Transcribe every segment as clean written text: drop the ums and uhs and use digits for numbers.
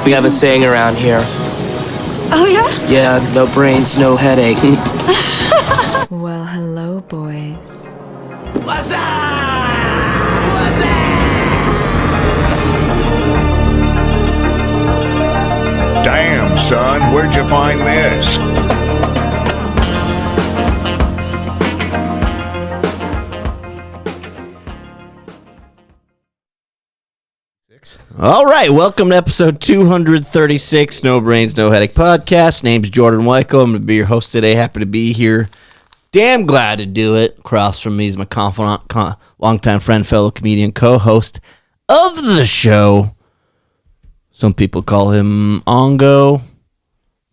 We have a saying around here. Oh, yeah? Yeah, no brains, no headache. Well, hello, boys. What's up? What's up? Damn, son, where'd you find this? All right, welcome to episode 236, No Brains, No Headache podcast. Name's Jordan Weichel. I'm going to be your host today. Happy to be here. Damn glad to do it. Across from me is my confidant, longtime friend, fellow comedian, co-host of the show. Some people call him Ongo,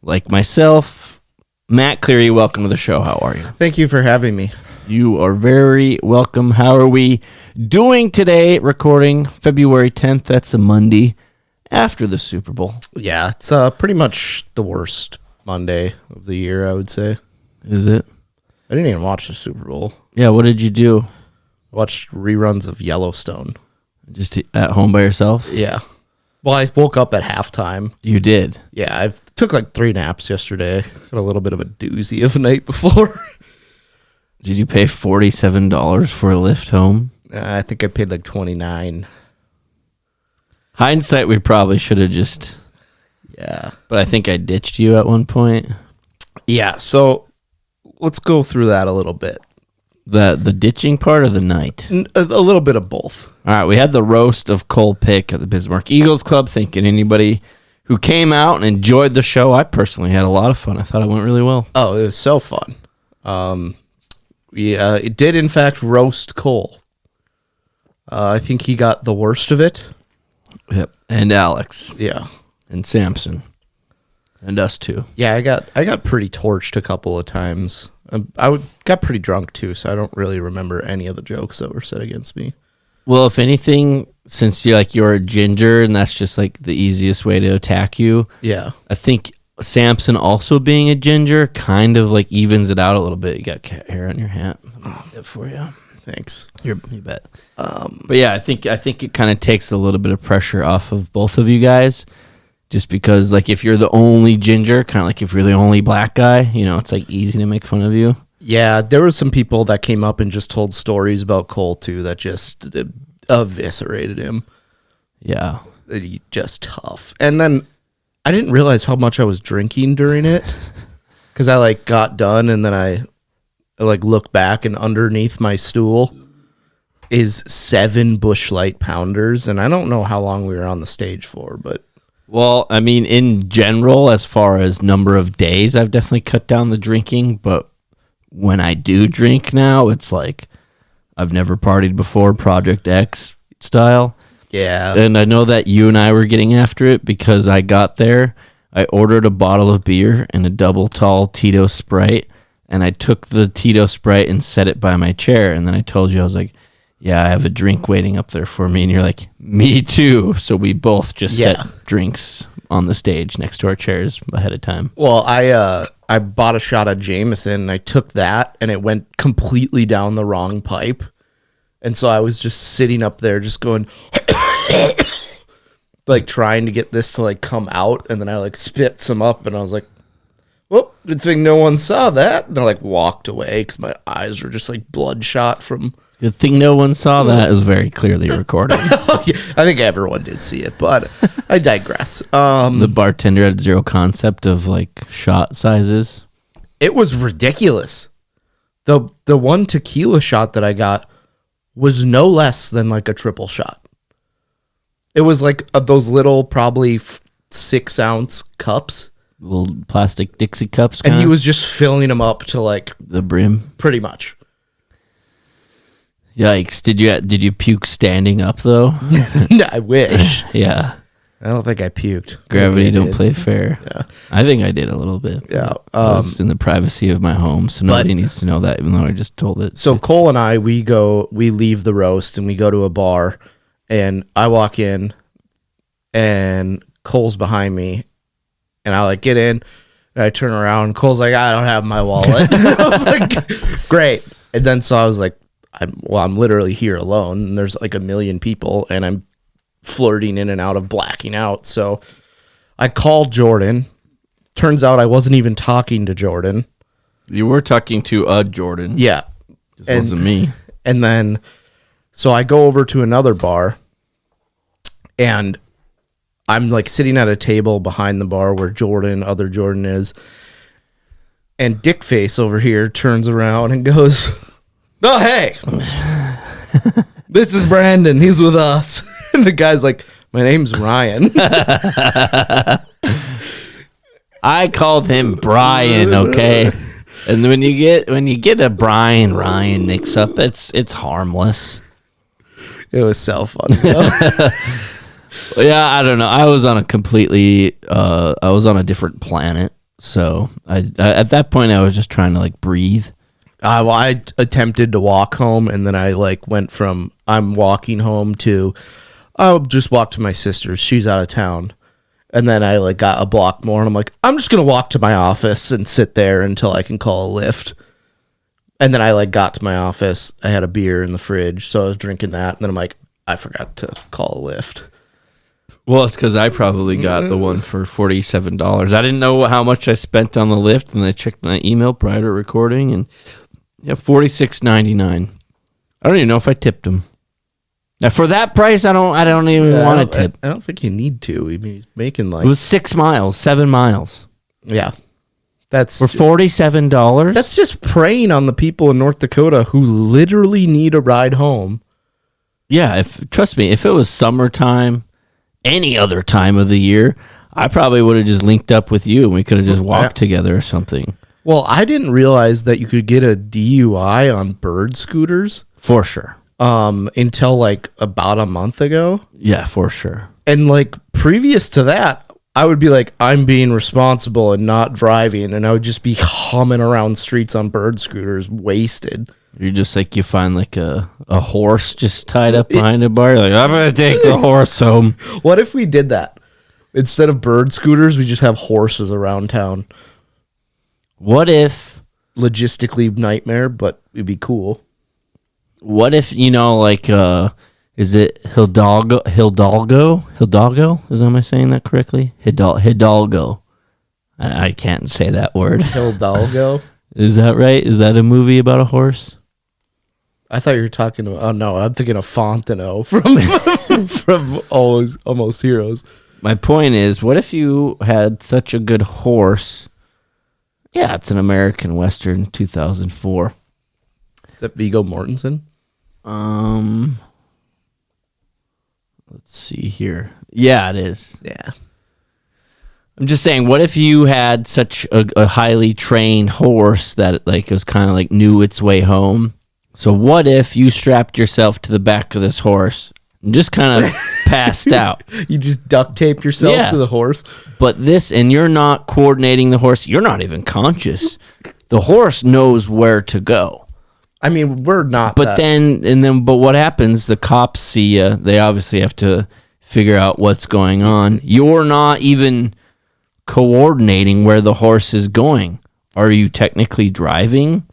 like myself. Matt Cleary, welcome to the show. How are you? Thank you for having me. You are very welcome. How are we doing today? Recording February 10th. That's a Monday after the Super Bowl. Yeah, it's pretty much the worst Monday of the year, I would say. Is it? I didn't even watch the Super Bowl. Yeah, what did you do? I watched reruns of Yellowstone. Just at home by yourself? Yeah. Well, I woke up at halftime. You did? Yeah, I took like 3 naps yesterday. Got a little bit of a doozy of a night before. Did you pay $47 for a lift home? I think I paid like $29. Hindsight, we probably should have just... Yeah. But I think I ditched you at one point. Yeah, so let's go through that a little bit. The ditching part of the night? A little bit of both. All right, we had the roast of Cole Pick at the Bismarck Eagles Club. Thanking anybody who came out and enjoyed the show. I personally had a lot of fun. I thought it went really well. Oh, it was so fun. It did, in fact, roast Cole. I think he got the worst of it. Yep. And Alex. Yeah. And Samson. And us too. Yeah, I got pretty torched a couple of times. Got pretty drunk too, so I don't really remember any of the jokes that were said against me. Well, if anything, since you're a ginger and that's just like the easiest way to attack you. Yeah. I think Samson also being a ginger kind of like evens it out a little bit. You got cat hair on your hat. Good for you. Thanks. You bet. But yeah, I think it kind of takes a little bit of pressure off of both of you guys, just because like if you're the only ginger, kind of like if you're the only black guy, it's like easy to make fun of you. Yeah, there were some people that came up and just told stories about Cole too that just eviscerated him. Yeah, just tough. And then I didn't realize how much I was drinking during it because I like got done and then I like looked back and underneath my stool is 7 Busch Light pounders, and I don't know how long we were on the stage for, but well, I mean, in general, as far as number of days, I've definitely cut down the drinking, but when I do drink now, it's like I've never partied before, Project X style. Yeah. And I know that you and I were getting after it because I got there, I ordered a bottle of beer and a double tall Tito Sprite, and I took the Tito Sprite and set it by my chair, and then I told you, I was like, yeah, I have a drink waiting up there for me, and you're like, me too. So we both just set drinks on the stage next to our chairs ahead of time. Well, I bought a shot of Jameson, and I took that, and it went completely down the wrong pipe. And so I was just sitting up there just going, like trying to get this to like come out. And then I like spit some up, and I was like, well, good thing no one saw that. And I like walked away because my eyes were just like bloodshot from... Good thing no one saw that. It was very clearly recorded. I think everyone did see it, but I digress. The bartender had zero concept of like shot sizes. It was ridiculous. The one tequila shot that I got was no less than like a triple shot. It was like those little probably 6-ounce cups. Little plastic Dixie cups. And he was just filling them up to like the brim. Pretty much. Yikes. Did you puke standing up though? No, I wish. Yeah. I don't think I puked. Gravity don't play fair. Yeah. I think I did a little bit. Yeah. I was in the privacy of my home, so nobody needs to know that, even though I just told it. So Cole and I, we leave the roast and we go to a bar, and I walk in and Cole's behind me, and I like get in and I turn around. Cole's like, I don't have my wallet. I was like, great. And then so I was like, I'm literally here alone, and there's like a million people, and I'm flirting in and out of blacking out. So I called Jordan. Turns out I wasn't even talking to Jordan. You were talking to Jordan. Yeah. This wasn't me. And then, so I go over to another bar, and I'm like sitting at a table behind the bar where other Jordan is. And Dickface over here turns around and goes, "Oh, hey, this is Brandon. He's with us." And the guy's like, "My name's Ryan." I called him Brian, okay? And when you get a Brian Ryan mix up, it's harmless. It was so funny. Yeah, I don't know. I was on a different planet. So I at that point I was just trying to like breathe. Well, I attempted to walk home, and then I like went from I'm walking home to I'll just walk to my sister's. She's out of town. And then I like got a block more, and I'm like, I'm just gonna walk to my office and sit there until I can call a Lyft. And then I like got to my office. I had a beer in the fridge, so I was drinking that. And then I'm like, I forgot to call a Lyft. Well, it's because I probably got the one for $47. I didn't know how much I spent on the Lyft, and I checked my email prior to recording, and yeah, $46.99. I don't even know if I tipped him. Now, for that price, I don't even want to tip. I don't think you need to. I mean, he's making like It was 7 miles. yeah. That's For $47? That's just preying on the people in North Dakota who literally need a ride home. Yeah, trust me, if it was summertime, any other time of the year, I probably would have just linked up with you and we could have just walked together or something. Well, I didn't realize that you could get a DUI on bird scooters For sure. until like about a month ago. Yeah, for sure. And like previous to that, I would be like, I'm being responsible and not driving, and I would just be humming around streets on bird scooters wasted. You're just like, you find like a horse just tied up behind a bar. You're like, I'm going to take the horse home. What if we did that? Instead of bird scooters, we just have horses around town. What if, Logistically nightmare, but it'd be cool. like, is it Hidalgo? Am I saying that correctly? Hidalgo. I can't say that word. Hidalgo? Is that right? Is that a movie about a horse? I thought you were talking about, oh no, I'm thinking of Fontenot from Almost Heroes. My point is, what if you had such a good horse? Yeah, it's an American Western, 2004. Is that Viggo Mortensen? Let's see here. Yeah, it is. Yeah. I'm just saying, what if you had such a highly trained horse that like was kind of like knew its way home? So what if you strapped yourself to the back of this horse and just kind of passed out? You just duct tape yourself to the horse? And you're not coordinating the horse. You're not even conscious. The horse knows where to go. I mean, we're not. But what happens? The cops see you. They obviously have to figure out what's going on. You're not even coordinating where the horse is going. Are you technically driving?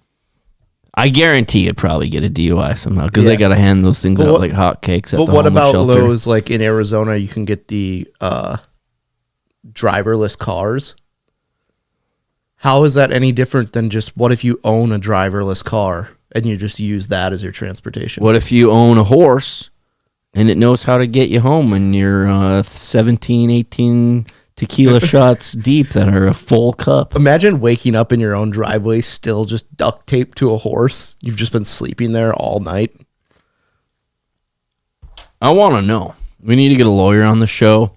I guarantee you'd probably get a DUI somehow because they got to hand those things out like hotcakes at the what homeless about shelter. those, like in Arizona, you can get the driverless cars? How is that any different than just what if you own a driverless car and you just use that as your transportation? What if you own a horse and it knows how to get you home and you're 17, 18 tequila shots deep that are a full cup? Imagine waking up in your own driveway still just duct taped to a horse. You've just been sleeping there all night. I want to know. We need to get a lawyer on the show.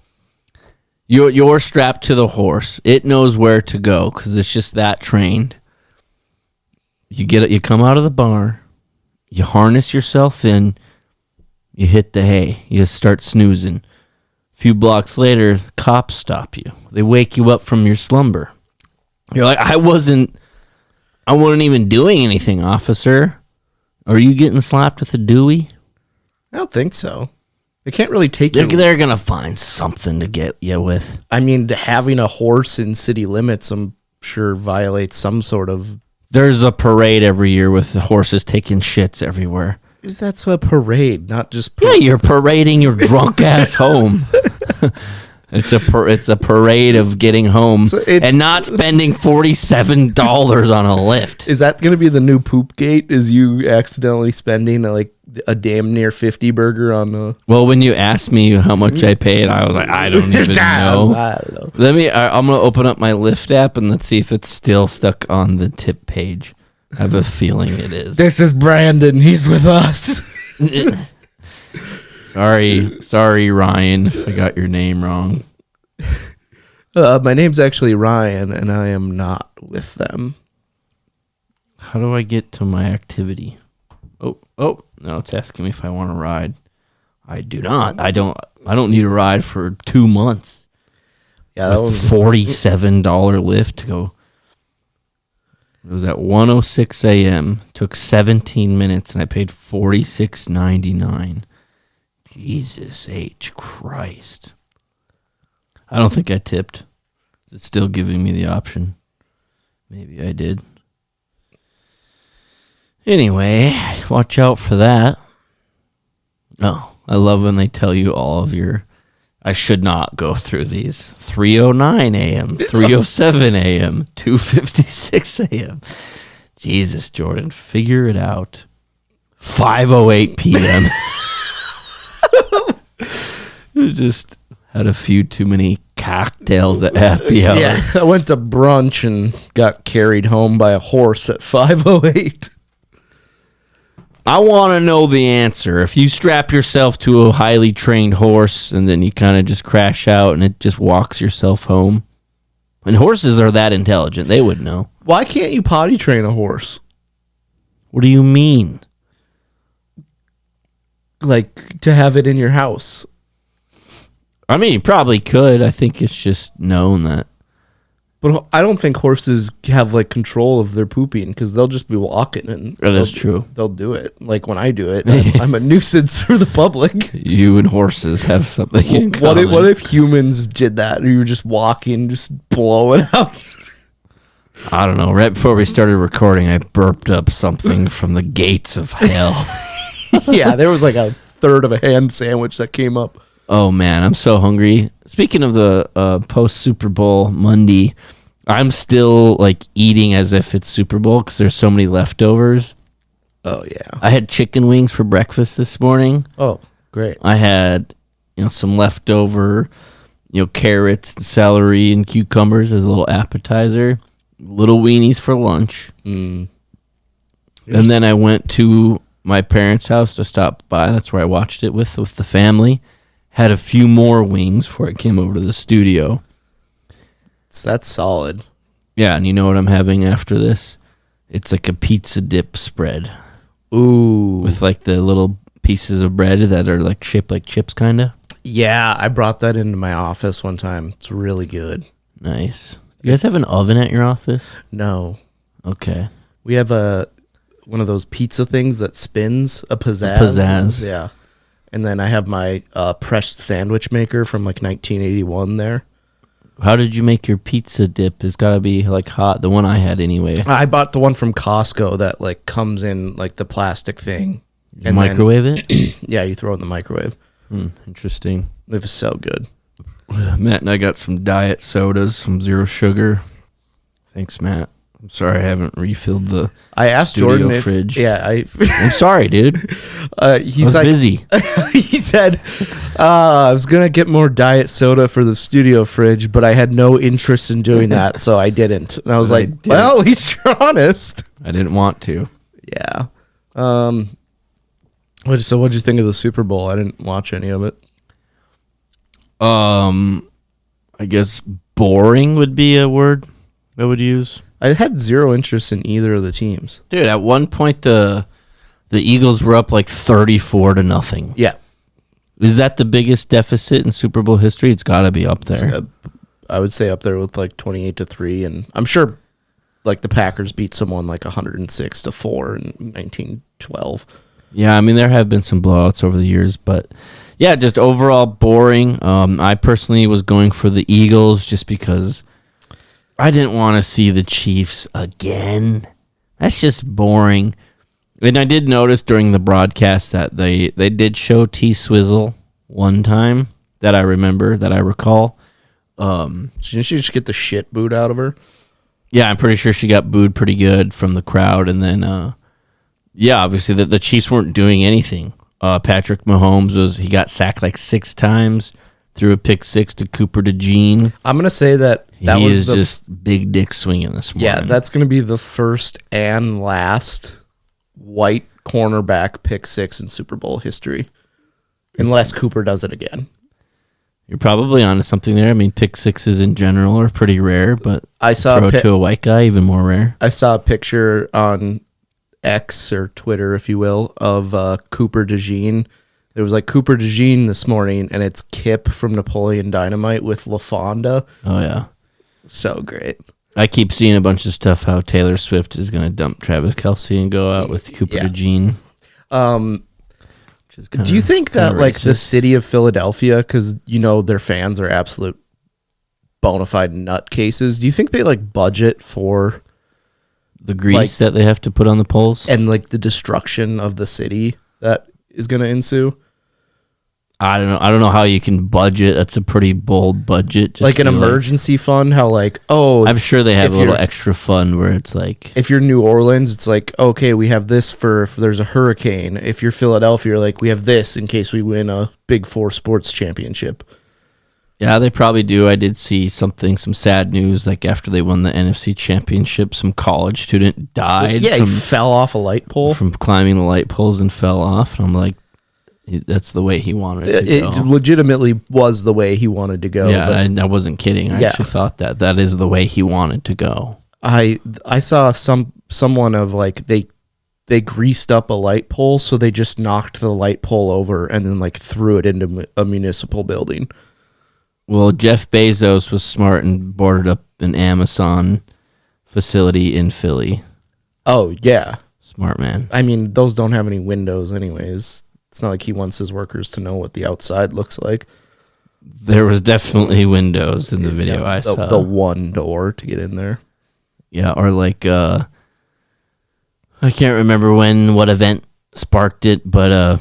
You're strapped to the horse. It knows where to go because it's just that trained. You come out of the bar, you harness yourself in, you hit the hay, you start snoozing. A few blocks later, the cops stop you. They wake you up from your slumber. You're like, I wasn't even doing anything, officer. Are you getting slapped with a Dewey? I don't think so. They can't really take you. They're going to find something to get you with. I mean, having a horse in city limits, I'm sure violates some sort of... There's a parade every year with the horses taking shits everywhere. That's a parade, not just... Yeah, you're parading your drunk ass home. It's a parade of getting home and not spending $47 on a lift. Is that going to be the new poop gate? Is you accidentally spending like a damn near 50 burger on a... Well, when you asked me how much I paid, I was like, I don't even know. I don't know. I'm going to open up my Lyft app and let's see if it's still stuck on the tip page. I have a feeling it is. This is Brandon. He's with us. Sorry, Ryan, if I got your name wrong. My name's actually Ryan, and I am not with them. How do I get to my activity? Oh, no, it's asking me if I want to ride. I do not. I don't need a ride for 2 months. Yeah, that With was $47 lift to go. It was at 1:06 a.m. Took 17 minutes, and I paid $46.99. Jesus H. Christ. I don't think I tipped. Is it still giving me the option? Maybe I did. Anyway, watch out for that. Oh, I love when they tell you all of your... I should not go through these. 3:09 a.m., 3:07 a.m., 2:56 a.m. Jesus, Jordan, figure it out. 5:08 p.m. Just had a few too many cocktails at happy hour. Yeah, I went to brunch and got carried home by a horse at 5:08. I want to know the answer. If you strap yourself to a highly trained horse and then you kind of just crash out and it just walks yourself home. And horses are that intelligent. They would know. Why can't you potty train a horse? What do you mean? Like, to have it in your house. I mean, you probably could. I think it's just known that. But I don't think horses have, like, control of their pooping because they'll just be walking and... That is true. They'll do it. Like, when I do it, I'm a nuisance for the public. You and horses have something in common. What if humans did that? You were just walking, just blowing out? I don't know. Right before we started recording, I burped up something from the gates of hell. Yeah, there was like a third of a ham sandwich that came up. Oh, man, I'm so hungry. Speaking of the post-Super Bowl Monday, I'm still, like, eating as if it's Super Bowl because there's so many leftovers. Oh, yeah. I had chicken wings for breakfast this morning. Oh, great. I had, some leftover, carrots, and celery, and cucumbers as a little appetizer. Little weenies for lunch. And then I went to my parents' house to stop by. That's where I watched it with the family. Had a few more wings before I came over to the studio. That's solid. Yeah, and you know what I'm having after this? It's like a pizza dip spread. Ooh. With like the little pieces of bread that are like shaped like chips, kind of. Yeah, I brought that into my office one time. It's really good. Nice. You guys have an oven at your office? No. Okay. We have one of those pizza things that spins, a pizzazz. Pizzazz. Yeah. And then I have my pressed sandwich maker from like 1981 there. How did you make your pizza dip? It's got to be like hot. The one I had anyway. I bought the one from Costco that like comes in like the plastic thing. You microwave it? Yeah, you throw it in the microwave. Interesting. It was so good. Matt and I got some diet sodas, some zero sugar. Thanks, Matt. I'm sorry I haven't refilled the I asked studio Jordan if, fridge. Yeah, I'm sorry, dude. He's I was busy. He said, I was going to get more diet soda for the studio fridge, but I had no interest in doing that, so I didn't. And I was like, well, at least you're honest. I didn't want to. Yeah. So what'd you think of the Super Bowl? I didn't watch any of it. I guess boring would be a word I would use. I had zero interest in either of the teams. Dude, at one point the Eagles were up like 34-0. Yeah. Is that the biggest deficit in Super Bowl history? It's got to be up there. I would say up there with like 28-3, and I'm sure like the Packers beat someone like 106-4 in 1912. Yeah, I mean there have been some blowouts over the years, but yeah, just overall boring. I personally was going for the Eagles just because I didn't want to see the Chiefs again. That's just boring. And I did notice during the broadcast that they did show T-Swizzle one time that I remember, that I recall. Didn't she just get the shit booed out of her? Yeah, I'm pretty sure she got booed pretty good from the crowd. And then, obviously the Chiefs weren't doing anything. Patrick Mahomes he got sacked like 6 times, threw a pick 6 to Cooper DeJean. I'm going to say that He was is just big dick swinging this morning. Yeah, that's going to be the first and last white cornerback pick 6 in Super Bowl history. Unless Cooper does it again. You're probably onto something there. I mean, pick 6s in general are pretty rare, but I saw throw it to a white guy, even more rare. I saw a picture on X or Twitter, if you will, of Cooper DeJean. It was like Cooper DeJean this morning, and it's Kip from Napoleon Dynamite with LaFonda. Oh, yeah. So great. I keep seeing a bunch of stuff how Taylor Swift is going to dump Travis Kelce and go out with Cooper DeJean. Do you think that like the city of Philadelphia, because their fans are absolute bona fide nutcases, do you think they like budget for the grease that they have to put on the poles and like the destruction of the city that is going to ensue? I don't know how you can budget. That's a pretty bold budget. Like an emergency fund, how like, I'm sure they have a little extra fund where it's like, if you're New Orleans, it's like, okay, we have this for if there's a hurricane. If you're Philadelphia, you're like, we have this in case we win a Big Four sports championship. Yeah, they probably do. I did see some sad news, like after they won the NFC championship, some college student died. Yeah, he fell off a light pole. From climbing the light poles and fell off. And I'm like, that's the way he wanted to go. It legitimately was the way he wanted to go. Yeah, I wasn't kidding. I actually thought that is the way he wanted to go. I saw someone of like they greased up a light pole, so they just knocked the light pole over and then like threw it into a municipal building. Well, Jeff Bezos was smart and boarded up an Amazon facility in Philly. Oh, yeah. Smart man. I mean, those don't have any windows anyways. It's not like he wants his workers to know what the outside looks like. There was definitely windows in the video I saw. The one door to get in there. Yeah, or like, I can't remember what event sparked it, but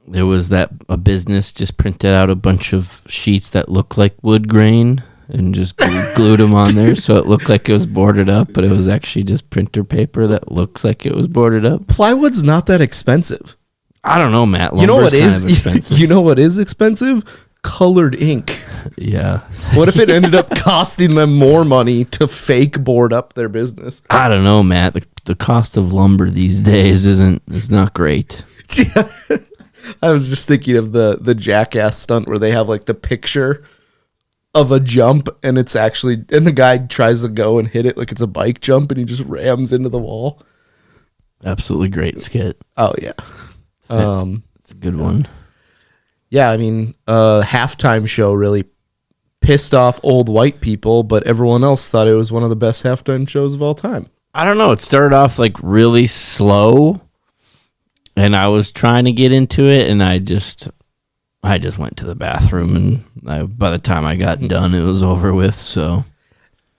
there was a business just printed out a bunch of sheets that looked like wood grain and just glued them on there so it looked like it was boarded up, but it was actually just printer paper that looks like it was boarded up. Plywood's not that expensive. I don't know, Matt. You know what is expensive. You know what is expensive? Colored ink. Yeah. What if it ended up costing them more money to fake board up their business? I don't know, Matt. The cost of lumber these days is not great. I was just thinking of the Jackass stunt where they have like the picture of a jump and it's actually, and the guy tries to go and hit it like it's a bike jump and he just rams into the wall. Absolutely great skit. Oh yeah. It's a good one. Yeah, I mean, halftime show really pissed off old white people, but everyone else thought it was one of the best halftime shows of all time. I don't know. It started off like really slow, and I was trying to get into it, and I just went to the bathroom, and by the time I got done, it was over with. So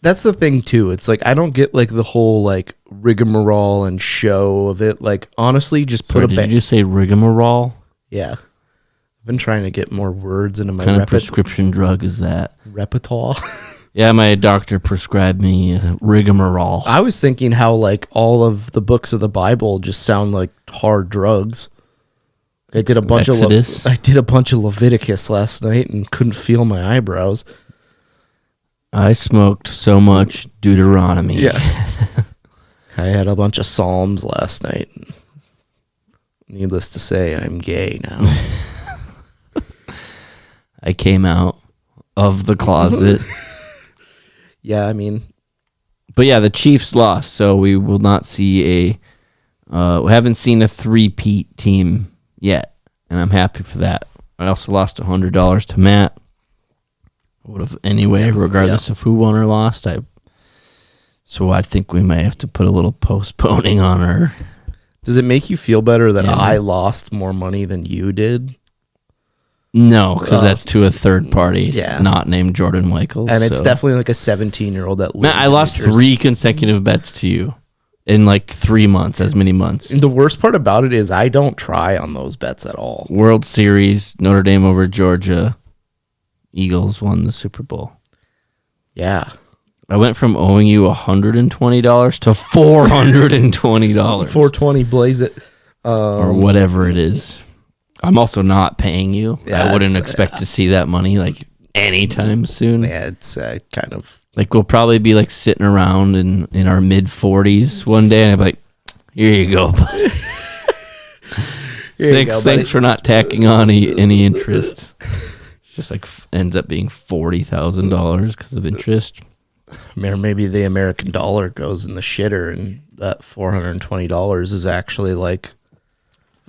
that's the thing too. It's like I don't get like the whole like rigmarole and show of it. Like honestly, just put Did you just say rigmarole? Yeah. I've been trying to get more words into my What kind of prescription drug is that? Repertoire. Yeah, my doctor prescribed me rigmarole. I was thinking how like all of the books of the Bible just sound like hard drugs. I did a bunch of Leviticus last night and couldn't feel my eyebrows. I smoked so much Deuteronomy. Yeah. I had a bunch of Psalms last night. Needless to say, I'm gay now. I came out of the closet. Yeah, I mean. But yeah, the Chiefs lost, so we will not see we haven't seen a three-peat team yet, and I'm happy for that. I also lost $100 to Matt. Would have anyway, regardless of who won or lost. So I think we may have to put a little postponing on her. Does it make you feel better that I lost more money than you did? No, because that's to a third party, not named Jordan Michaels. And it's definitely like a 17-year-old that lives. Matt, I lost 3 consecutive bets to you in like 3 months, as many months. And the worst part about it is I don't try on those bets at all. World Series, Notre Dame over Georgia, Eagles won the Super Bowl. Yeah. I went from owing you $120 to $420. 420 blaze it. Or whatever it is. I'm also not paying you. Yeah, I wouldn't it's, expect to see that money like anytime soon. Yeah, it's kind of. Like we'll probably be like sitting around in our mid 40s one day, and I'm like, "Here you go, buddy. Thanks for not tacking on any interest." It's just like ends up being $40,000 because of interest. Maybe the American dollar goes in the shitter, and that $420 is actually like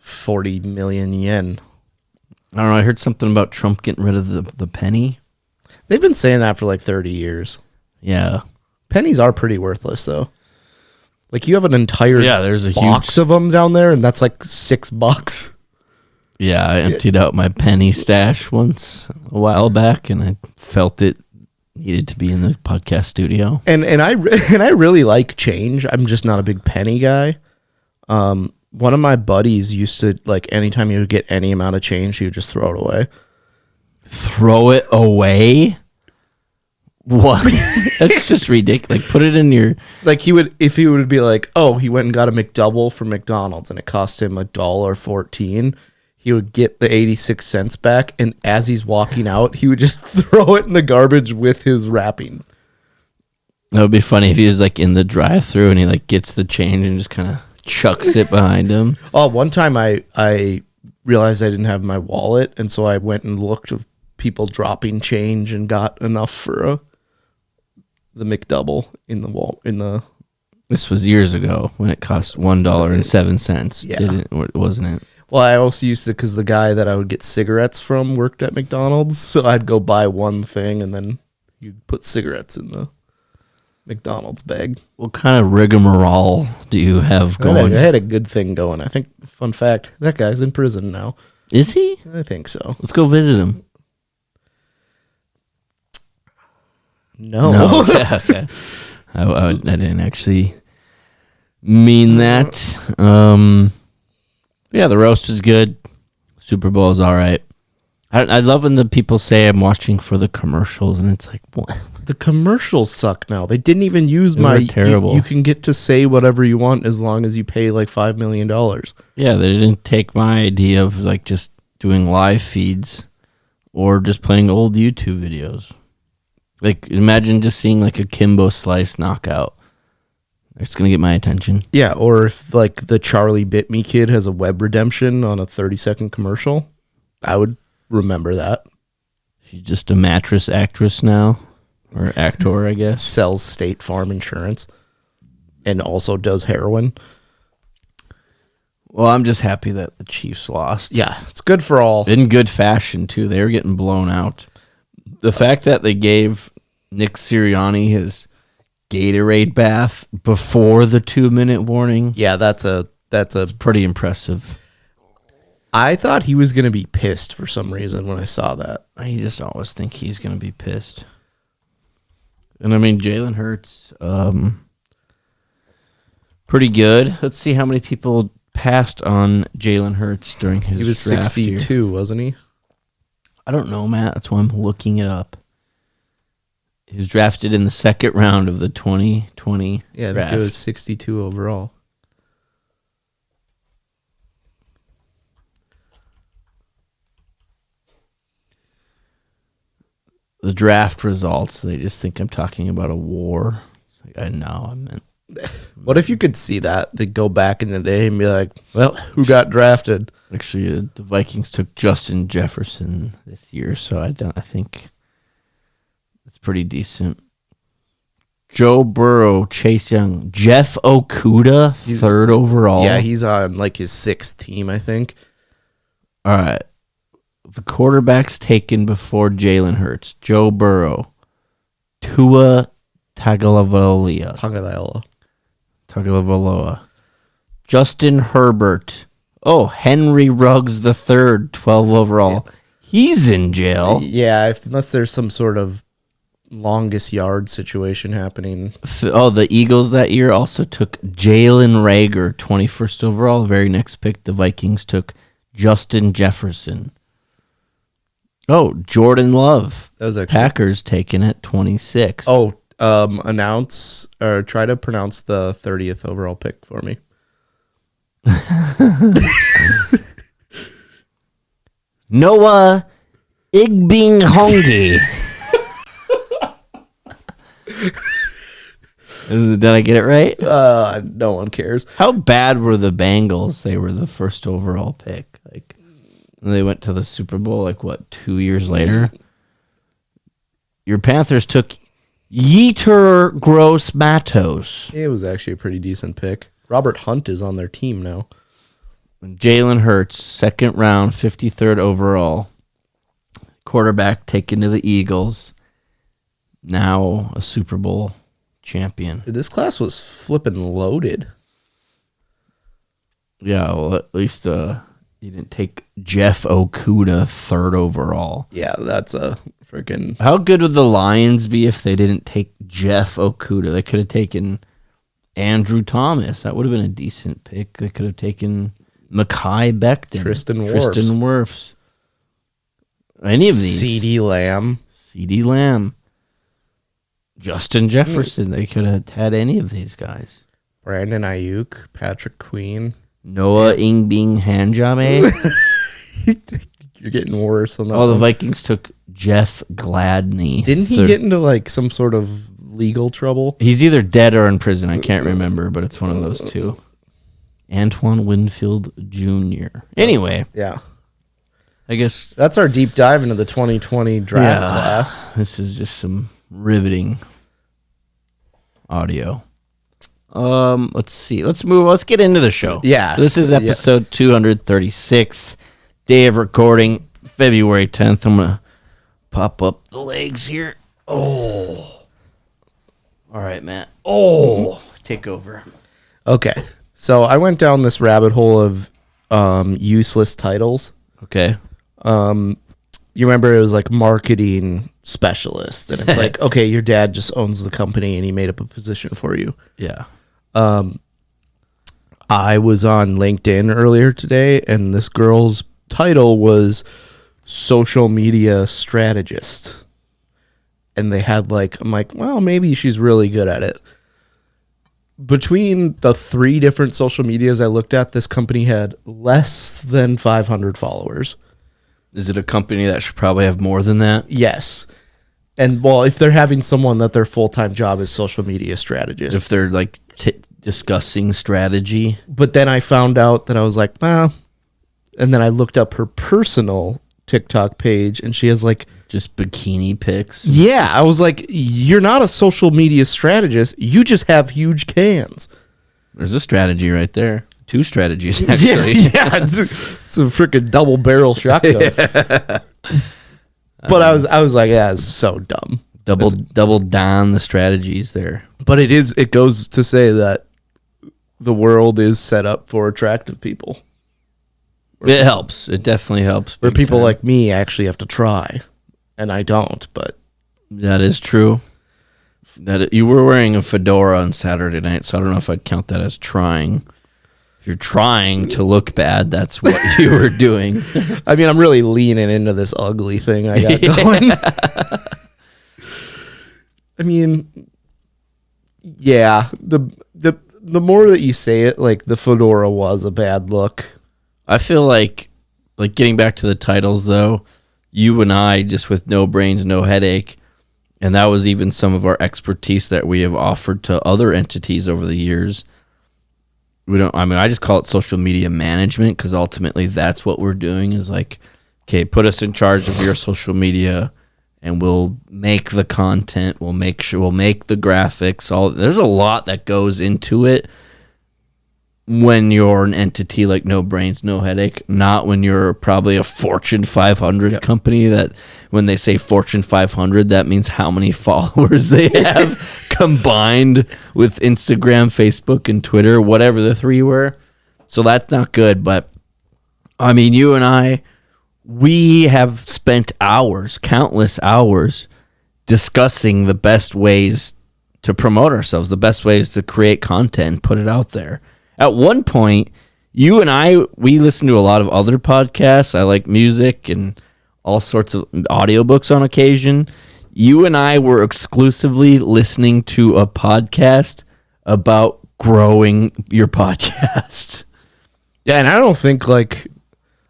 40 million yen. I don't know. I heard something about Trump getting rid of the penny. They've been saying that for like 30 years. Yeah. Pennies are pretty worthless, though. Like you have an entire there's a box huge of them down there, and that's like $6. Yeah, I emptied out my penny stash once a while back, and I felt it needed to be in the podcast studio. And I really like change. I'm just not a big penny guy. One of my buddies used to, like, anytime he would get any amount of change, he would just throw it away. Throw it away? What? That's just ridiculous. Like, put it in your... Like, he would be like, oh, he went and got a McDouble from McDonald's, and it cost him $1.14. He would get the 86 cents back, and as he's walking out, he would just throw it in the garbage with his wrapping. That would be funny if he was, like, in the drive-thru and he, like, gets the change and just kind of chucks it behind him. Oh, one time I realized I didn't have my wallet, and so I went and looked of people dropping change and got enough for the McDouble in the. This was years ago when it cost $1.07. Yeah. Wasn't it? Well, I also used to, because the guy that I would get cigarettes from worked at McDonald's, so I'd go buy one thing and then you'd put cigarettes in the McDonald's bag. What kind of rigmarole do you have going? I had a good thing going. I think, fun fact, that guy's in prison now. Is he? I think so. Let's go visit him. No. Okay. I didn't actually mean that. Yeah, the roast is good. Super Bowl is all right. I love when the people say I'm watching for the commercials, and it's like, what? The commercials suck now. They didn't even use my... terrible. You can get to say whatever you want as long as you pay like $5 million. Yeah, they didn't take my idea of like just doing live feeds or just playing old YouTube videos. Like, imagine just seeing like a Kimbo Slice knockout. It's going to get my attention. Yeah, or if like the Charlie Bit Me kid has a web redemption on a 30-second commercial, I would remember that. She's just a mattress actress now. Or actor, I guess. Sells State Farm insurance and also does heroin. Well, I'm just happy that the Chiefs lost. Yeah, it's good for all. In good fashion, too. They were getting blown out. The fact that they gave Nick Sirianni his Gatorade bath before the 2-minute warning. Yeah, that's pretty impressive. I thought he was going to be pissed for some reason when I saw that. I just always think he's going to be pissed. And I mean, Jalen Hurts, pretty good. Let's see how many people passed on Jalen Hurts during his draft. He was 62, year. Wasn't he? I don't know, Matt. That's why I'm looking it up. He was drafted in the second round of the 2020 Yeah, I draft. think it was 62 overall. The draft results, they just think I'm talking about a war. It's like, I know, I meant... What if you could see that? They'd go back in the day and be like, well, who got drafted? Actually, the Vikings took Justin Jefferson this year, so I think it's pretty decent. Joe Burrow, Chase Young, Jeff Okuda, third overall. Yeah, he's on like his 6th team, I think. All right. The quarterbacks taken before Jalen Hurts: Joe Burrow, Tua Tagovailoa, Justin Herbert. Oh, Henry Ruggs III, 12 overall. Yeah. He's in jail. Yeah, unless there's some sort of longest yard situation happening. Oh, the Eagles that year also took Jalen Reagor, 21st overall. The very next pick, the Vikings took Justin Jefferson. Oh, Jordan Love. That was actually Packers taken at 26. Oh, announce or try to pronounce the 30th overall pick for me. Noah Igbinghongi. Did I get it right? No one cares. How bad were the Bengals? They were the first overall pick. Like, they went to the Super Bowl, 2 years later? Your Panthers took Yetur Gross Matos. It was actually a pretty decent pick. Robert Hunt is on their team now. Jalen Hurts, second round, 53rd overall. Quarterback taken to the Eagles. Now a Super Bowl champion. Dude, this class was flipping loaded. Yeah, well, at least you didn't take Jeff Okuda, third overall. Yeah, that's a freaking... How good would the Lions be if they didn't take Jeff Okuda? They could have taken Andrew Thomas. That would have been a decent pick. They could have taken Mekhi Becton. Tristan Wirfs. Any of these. CeeDee Lamb. Justin Jefferson. They could have had any of these guys. Brandon Ayuk, Patrick Queen. Noah Igbinghongi. You're getting worse on that. Oh, the one. Vikings took Jeff Gladney. Didn't he get into some sort of legal trouble? He's either dead or in prison. I can't remember, but it's one of those two. Antoine Winfield Jr. Anyway, Yeah. I guess That's our deep dive into the 2020 draft class. this is just some riveting audio. Let's see. Let's get into the show. Yeah. This is episode 236, day of recording, February 10th. I'm gonna pop up the legs here. Oh. All right, Matt. Oh, take over. Okay. So I went down this rabbit hole of useless titles. Okay. You remember it was marketing specialist, and it's okay, your dad just owns the company and he made up a position for you. Yeah. I was on LinkedIn earlier today, and this girl's title was social media strategist. And they had I'm like, well, maybe she's really good at it. Between the 3 different social medias I looked at, this company had less than 500 followers. Is it a company that should probably have more than that? Yes. And well, if they're having someone that their full-time job is social media strategist. If they're discussing strategy. But then I found out that I was like, well, and then I looked up her personal TikTok page, and she has just bikini pics. yeah, I was like, you're not a social media strategist. You just have huge cans. There's a strategy right there. 2 strategies, actually. Yeah, it's a freaking double barrel shotgun. But I was like, yeah, it's so dumb. Double down the strategies there. But it goes to say that the world is set up for attractive people. It helps. It definitely helps. Where big people time. like me actually have to try. And I don't, but That is true. You were wearing a fedora on Saturday night, so I don't know if I'd count that as trying. If you're trying to look bad, that's what you were doing. I mean, I'm really leaning into this ugly thing I got going. I mean, yeah, the more that you say it, the fedora was a bad look. I feel like getting back to the titles, though, you and I, just with No Brains, No Headache, and that was even some of our expertise that we have offered to other entities over the years. I just call it social media management, because ultimately that's what we're doing is okay, put us in charge of your social media and we'll make the content. We'll make the graphics. There's a lot that goes into it when you're an entity like No Brains, No Headache, not when you're probably a Fortune 500 company that when they say Fortune 500, that means how many followers they have combined with Instagram, Facebook, and Twitter, whatever the 3 were. So that's not good. But I mean, you and I, we have spent countless hours discussing the best ways to promote ourselves, the best ways to create content and put it out there. At one point, you and I, we listen to a lot of other podcasts. I like music and all sorts of audiobooks on occasion. You and I were exclusively listening to a podcast about growing your podcast. Yeah, and I don't think like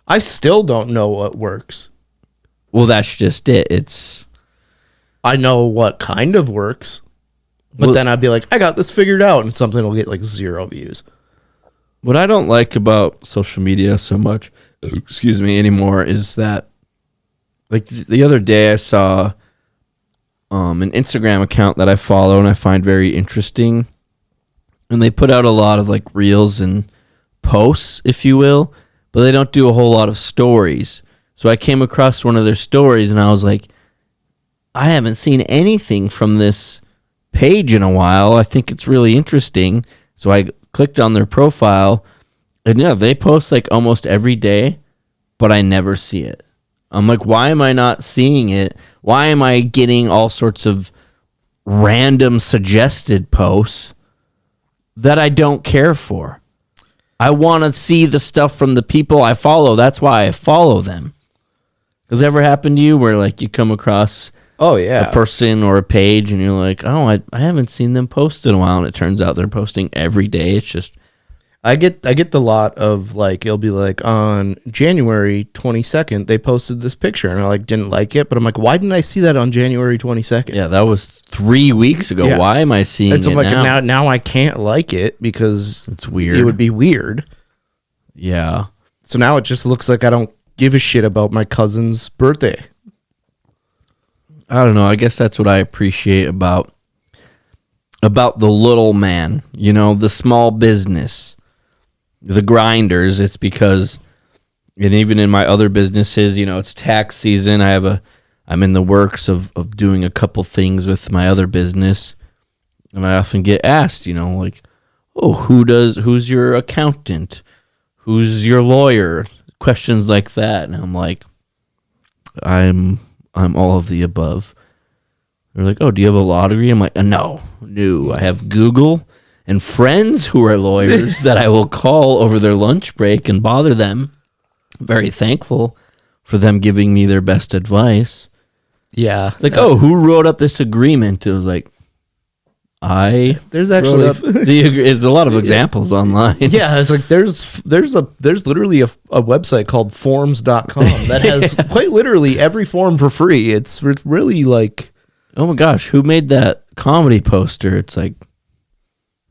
I still don't know what works. Well, that's just it. I know what kind of works, but Well- then I'd be like, I got this figured out, and something will get like 0 views. What I don't like about social media so much, anymore, is that, like, the other day I saw an Instagram account that I follow and I find very interesting, and they put out a lot of, like, reels and posts, if you will, but they don't do a whole lot of stories. So I came across one of their stories, and I was like, I haven't seen anything from this page in a while. I think it's really interesting. So I clicked on their profile, and yeah, they post like almost every day, but I never see it. I'm like, why am I not seeing it? Why am I getting all sorts of random suggested posts that I don't care for? I want to see the stuff from the people I follow. That's why I follow them. Has it ever happened to you where like you come across Oh yeah, a person or a page and you're like, oh, I haven't seen them post in a while, and it turns out they're posting every day. It's just, I get the lot of like, it'll be like on January 22nd they posted this picture, and I like didn't like it, but I'm like, why didn't I see that on January 22nd? yeah, that was 3 weeks ago. Yeah. Why am I seeing And so it I'm like, now? now I can't like it because It's weird. it would be weird. Yeah. So now it just looks like I don't give a shit about my cousin's birthday. I don't know. I guess that's what I appreciate about the little man, the small business, the grinders. It's because, and even in my other businesses, it's tax season. I'm in the works of doing a couple things with my other business, and I often get asked, like, oh, who's your accountant? Who's your lawyer? Questions like that. And I'm like, I'm all of the above. They're like, oh, do you have a law degree? I'm like, no. I have Google and friends who are lawyers that I will call over their lunch break and bother them. Very thankful for them giving me their best advice. Yeah. It's like, oh, who wrote up this agreement? It was like, There's wrote actually up there's a lot of examples online. yeah, it's like there's literally a website called forms.com that has quite literally every form for free. It's really like, Oh my gosh, who made that comedy poster? It's like,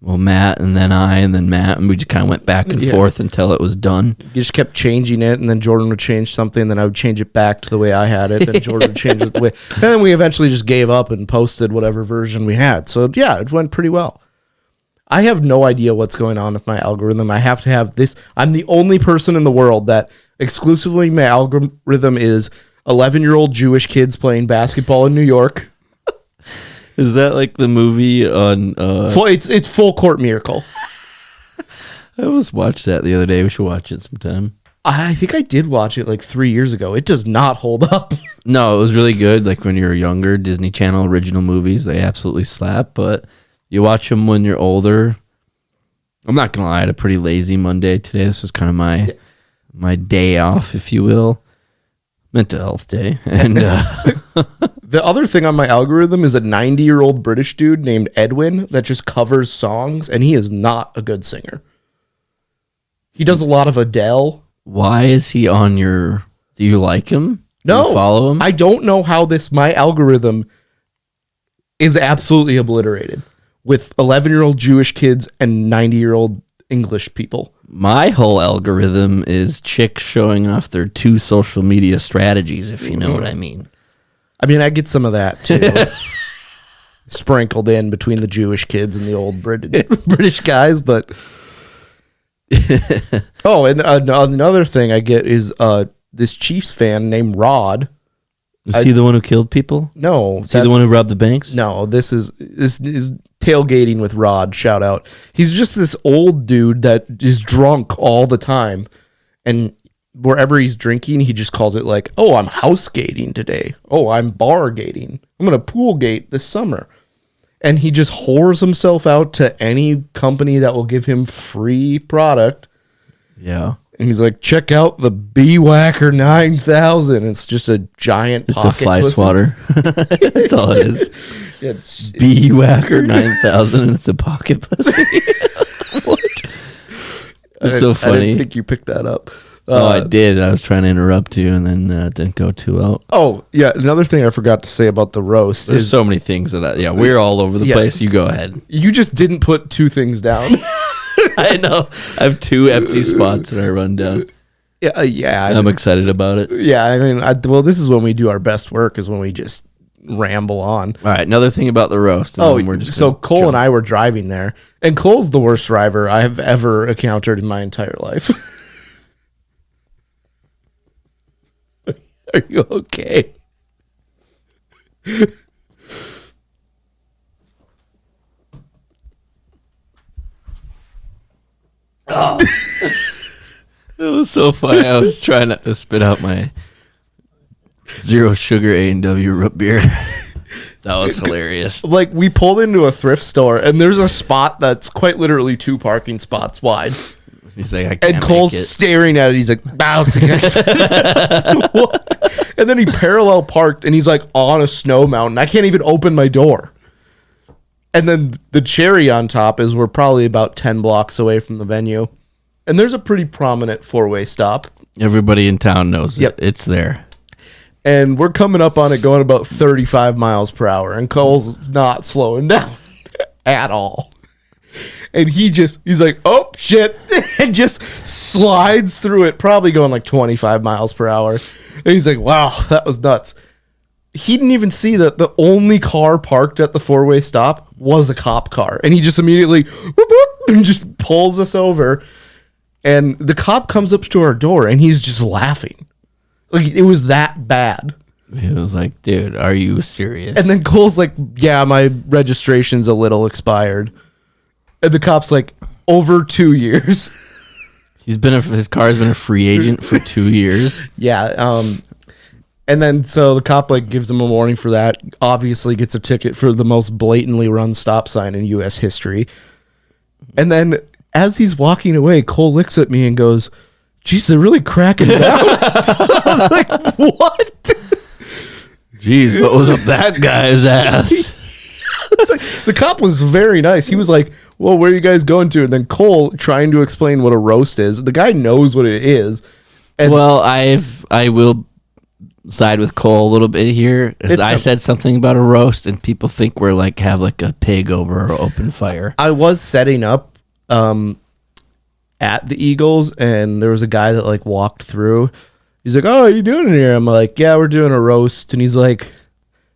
well, Matt, and then I, and then Matt, and we just kind of went back and forth until it was done. you just kept changing it, and then Jordan would change something, then I would change it back to the way I had it, then Jordan would change it the way, and then we eventually just gave up and posted whatever version we had. So yeah, it went pretty well. I have no idea what's going on with my algorithm. I have to have this. I'm the only person in the world that exclusively my algorithm is 11-year-old Jewish kids playing basketball in New York. Is that like the movie on... It's Full Court Miracle. I almost watched that the other day. We should watch it sometime. I think I did watch it like 3 years ago. It does not hold up. No, it was really good. Like when you're younger, Disney Channel original movies, they absolutely slap. But you watch them when you're older. I'm not going to lie, I had a pretty lazy Monday today. This was kind of my day off, if you will. Mental health day. And The other thing on my algorithm is a 90-year-old British dude named Edwin that just covers songs, and he is not a good singer. He does a lot of Adele. why is he on your... Do you like him? Do No, you follow him? I don't know how my algorithm is absolutely obliterated with 11-year-old Jewish kids and 90-year-old English people. My whole algorithm is chicks showing off their 2 social media strategies, if you know what I mean. I mean, I get some of that too. Sprinkled in between the Jewish kids and the old British guys, but oh, and another thing I get is this Chiefs fan named Rod. Is he the one who killed people? No, Is he the one who robbed the banks? No, this is tailgating with Rod. Shout out. He's just this old dude that is drunk all the time, and wherever he's drinking, he just calls it like, "Oh, I'm house gating today. Oh, I'm bar gating. I'm gonna pool gate this summer." And he just whores himself out to any company that will give him free product. Yeah. And he's like, check out the Bee Whacker 9000. It's just a giant It's a pocket fly pussy. swatter. That's all it is. It's, Bee Whacker 9000 and it's a pocket pussy. What? That's so I funny. didn't think you picked that up. Oh, I did. I was trying to interrupt you, and then it didn't go too well. Oh, yeah. Another thing I forgot to say about the roast There's is so many things that we're all over the Yeah. place. You go ahead. you just didn't put two things down. I know. I have 2 empty spots that I run down. Yeah. I'm excited about it. Yeah, I mean, well, this is when we do our best work, is when we just ramble on. All right, another thing about the roast. And then we're just so gonna Cole jump. and I were driving there, and Cole's the worst driver I have ever encountered in my entire life. Are you okay? It was so funny. I was trying not to spit out my 0 sugar A&W root beer. That was hilarious. Like, we pulled into a thrift store, and there's a spot that's quite literally 2 parking spots wide. He's like, I can't And Cole's make it. staring at it. He's like, "Bow." And then he parallel parked, and he's like on a snow mountain. I can't even open my door. And then the cherry on top is we're probably about 10 blocks away from the venue. And there's a pretty prominent 4-way stop. Everybody in town knows Yep. it. It's there. And we're coming up on it going about 35 miles per hour. And Cole's not slowing down at all. And he's like, oh, shit. And just slides through it, probably going like 25 miles per hour. And he's like, wow, that was nuts. He didn't even see that the only car parked at the 4-way stop was a cop car. And he just immediately whoop, whoop, and just pulls us over. And the cop comes up to our door, and he's just laughing. Like, it was that bad. It was like, dude, are you serious? And then Cole's like, yeah, my registration's a little expired. And the cop's like, over 2 years. His car's been a free agent for 2 years. Yeah. And then so the cop like gives him a warning for that. Obviously gets a ticket for the most blatantly run stop sign in U.S. history. And then as he's walking away, Cole looks at me and goes, geez, they're really cracking down. I was like, what? Jeez, what was up that guy's ass? It's like, the cop was very nice. He was like, well, where are you guys going to? And then Cole trying to explain what a roast is. The guy knows what it is. And Well, I will side with Cole a little bit here. 'Cause I said something about a roast, and people think we're like have like a pig over or open fire. I was setting up at the Eagles, and there was a guy that like walked through. He's like, oh, what are you doing in here? I'm like, yeah, we're doing a roast. And he's like,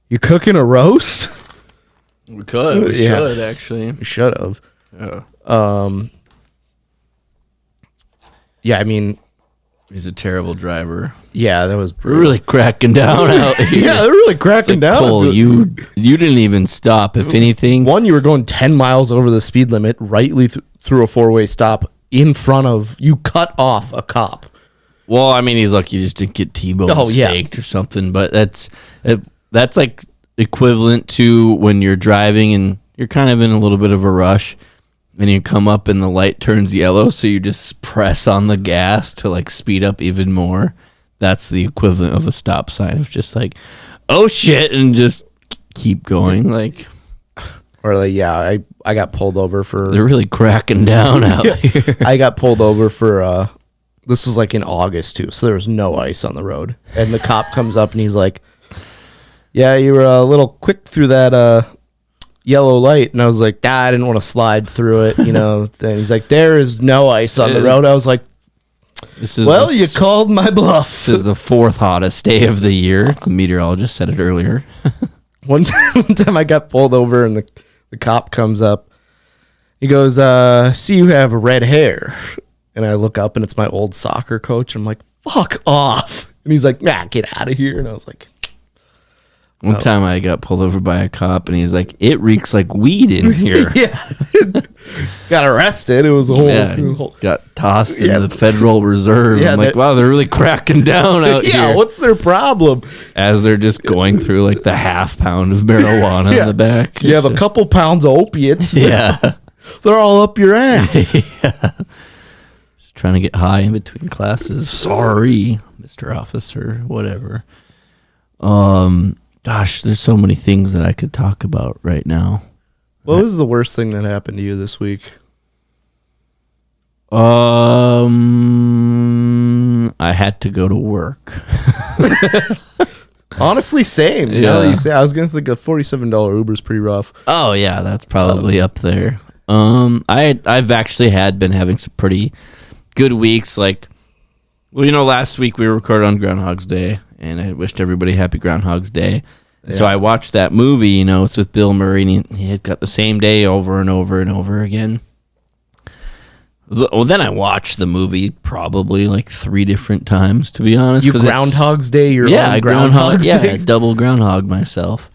you cooking a roast? We could, we Yeah. should, actually. We should have. Yeah. Yeah, I mean, He's a terrible driver. yeah, that was We're brutal. really cracking down out here. Yeah, they're really It's cracking like, down. Cole, you didn't even stop. If anything, One, you were going 10 miles over the speed limit, rightly through a 4-way stop in front of, you cut off a cop. well, I mean, he's lucky you just didn't get T-bone Oh, yeah. staked or something. But that's like equivalent to when you're driving and you're kind of in a little bit of a rush, and you come up and the light turns yellow, so you just press on the gas to like speed up even more. That's the equivalent of a stop sign. It's just like, oh shit, and just keep going. Like Or like, yeah, I got pulled over for... they're really cracking down out here. I got pulled over for this was like in August too, so there was no ice on the road. And the cop comes up and he's like, yeah, you were a little quick through that yellow light. And I was like, I didn't want to slide through it, you know. Then he's like, there is no ice on the road. I was like, This is well, the you called my bluff. This is the 4th hottest day of the year. The meteorologist said it earlier. One time I got pulled over and the cop comes up. He goes, see you have red hair. And I look up and it's my old soccer coach. I'm like, fuck off. And he's like, nah, get out of here. And I was like, One time I got pulled over by a cop, and he's like, it reeks like weed in here. yeah. Got arrested. It was a whole... Got tossed Yeah. in the Federal Reserve. Yeah, I'm like, wow, they're really cracking down out yeah, here. what's their problem? As they're just going through like the half pound of marijuana Yeah. in the back. You have a couple pounds of opiates. Yeah. They're all up your ass. trying to get high in between classes. Sorry, Mr. Officer, whatever. Gosh, there's so many things that I could talk about right now. What was the worst thing that happened to you this week? I had to go to work. Honestly, same. Yeah. Now that you say, I was gonna think a $47 Uber's pretty rough. Oh yeah, that's probably up there. I've actually been having some pretty good weeks. Like, well, last week we recorded on Groundhog's Day, and I wished everybody happy Groundhog's Day. So I watched that movie. It's with Bill Murray, and he had got the same day over and over and over again. Well, then I watched the movie probably like 3 different times, to be honest. You Groundhog's Day your own Groundhog's Day? I double Groundhog myself.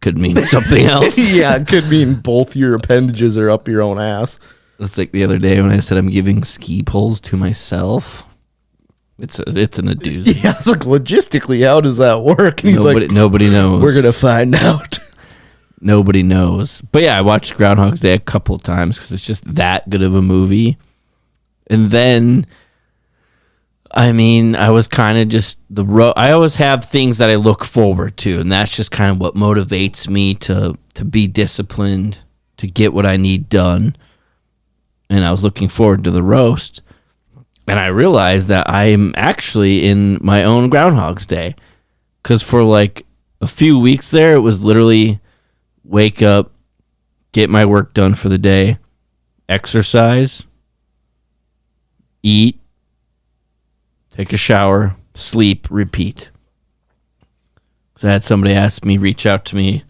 Could mean something else. Yeah, it could mean both your appendages are up your own ass. That's like the other day when I said I'm giving ski poles to myself. It's an a doozy. Yeah, it's like, logistically, how does that work? And he's Nobody knows. We're gonna find out. Nobody knows. But yeah, I watched Groundhog's Day a couple of times because it's just that good of a movie. And then, I was kind of just I always have things that I look forward to, and that's just kind of what motivates me to be disciplined, to get what I need done. And I was looking forward to the roast. And I realized that I'm actually in my own Groundhog's Day. Because for like a few weeks there, it was literally wake up, get my work done for the day, exercise, eat, take a shower, sleep, repeat. So I had somebody reach out to me.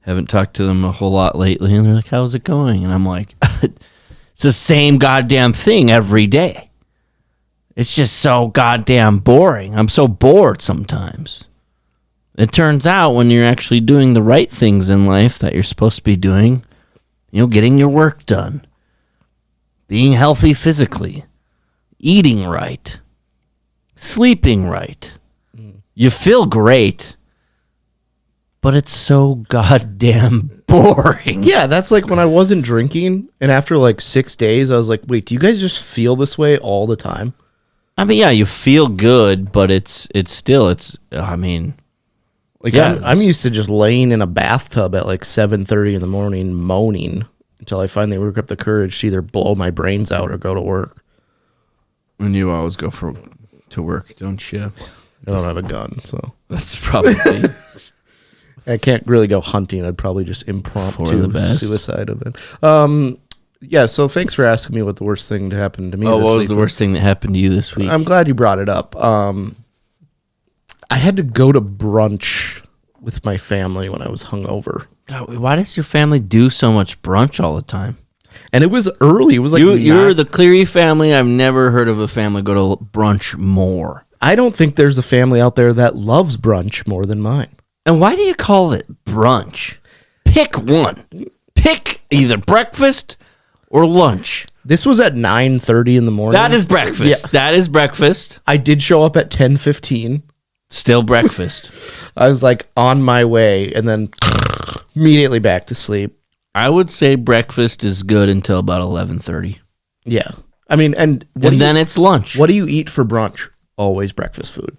Haven't talked to them a whole lot lately. And they're like, how's it going? And I'm like, it's the same goddamn thing every day. It's just so goddamn boring. I'm so bored sometimes. It turns out when you're actually doing the right things in life that you're supposed to be doing, getting your work done, being healthy physically, eating right, sleeping right, you feel great, but it's so goddamn boring. Yeah, that's like when I wasn't drinking, and after like 6 days, I was like, wait, do you guys just feel this way all the time? Yeah, you feel good, but it's I'm used to just laying in a bathtub at like 7:30 in the morning moaning until I finally work up the courage to either blow my brains out or go to work. And you always go to work, don't you? I don't have a gun, so that's probably I can't really go hunting. I'd probably just impromptu suicide event. Yeah, so thanks for asking me what the worst thing to happen to me this week. What was the worst thing that happened to you this week? I'm glad you brought it up. I had to go to brunch with my family when I was hungover. God, why does your family do so much brunch all the time? And it was early. It was like you're the Cleary family. I've never heard of a family go to brunch more. I don't think there's a family out there that loves brunch more than mine. And why do you call it brunch? Pick one. Pick either breakfast or lunch. This was at 9:30 in the morning. That is breakfast. Yeah. That is breakfast. I did show up at 10:15. Still breakfast. I was like on my way and then immediately back to sleep. I would say breakfast is good until about 11:30. Yeah. And then it's lunch. What do you eat for brunch? Always breakfast food.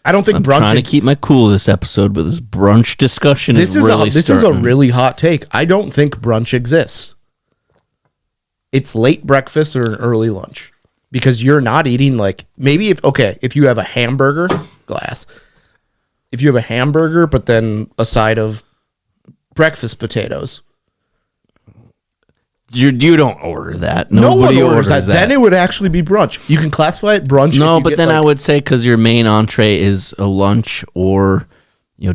I don't think brunch. I'm trying to keep my cool this episode, but this brunch discussion is a really hot take. I don't think brunch exists. It's late breakfast or an early lunch because you're not eating if you have a hamburger if you have a hamburger but then a side of breakfast potatoes. You don't order that. Nobody orders that. Then it would actually be brunch. You can classify it brunch. No, but then I would say because your main entree is a lunch or